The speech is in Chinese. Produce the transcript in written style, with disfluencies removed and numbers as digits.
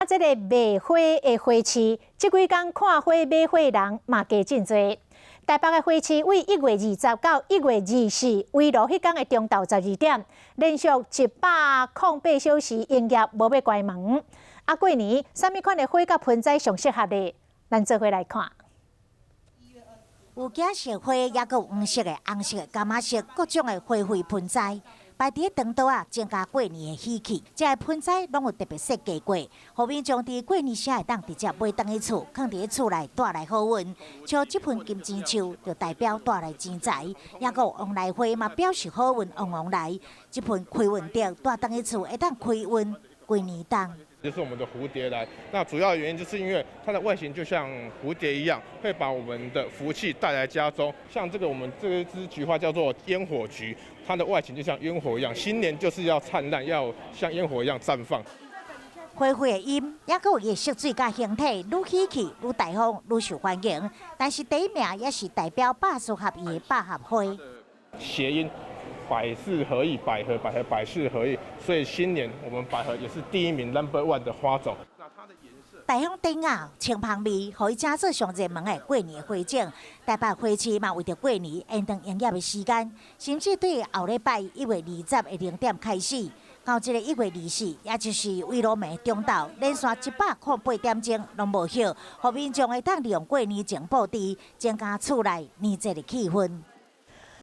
这个卖花的花市，这几天看花买花的人嘛加真多。台北的花市为1月20到1月24，围落迄天的中昼12点，连续108小时营业，无要关门。过年啥物款的花甲盆栽上适合的？咱做伙来看。 有紫色花，也有黄色的、红色的、柑仔色，各种的花卉盆栽，摆伫长桌啊，增加过年的喜气。这个盆栽拢有特别设计过，后面将伫过年时会当直接买回去厝，放伫厝内带来好运。像这盆金钱树，就代表带来钱财；也有旺来花嘛，表示好运旺旺来。这盆开运竹带回去厝，会当开运过年当。 就是我们的蝴蝶兰，那主要原因就是因为它的外形就像蝴蝶一样，会把我们的福气带来家中。像这个我们这支菊花叫做烟火菊，它的外形就像烟火一样，新年就是要灿烂，要像烟火一样绽放。花卉的音，也有颜色水甲形体，愈喜气、愈大方、愈受欢迎。但是第一名也是代表百事合意的百合花。谐音。 百事合意，百合百事合意，所以新年我们百合也是第1名 No.1 的花种。那它的颜色，大香灯啊，清香味，可以加做上热门的过年花景。台北花市嘛，为着过年延长营业的时间，甚至对后礼拜1月20的0点开始，到这个1月24，也就是围罗梅中昼，连续108点钟拢无休，互民众会当利用过年前布置，增加厝内年节的气氛。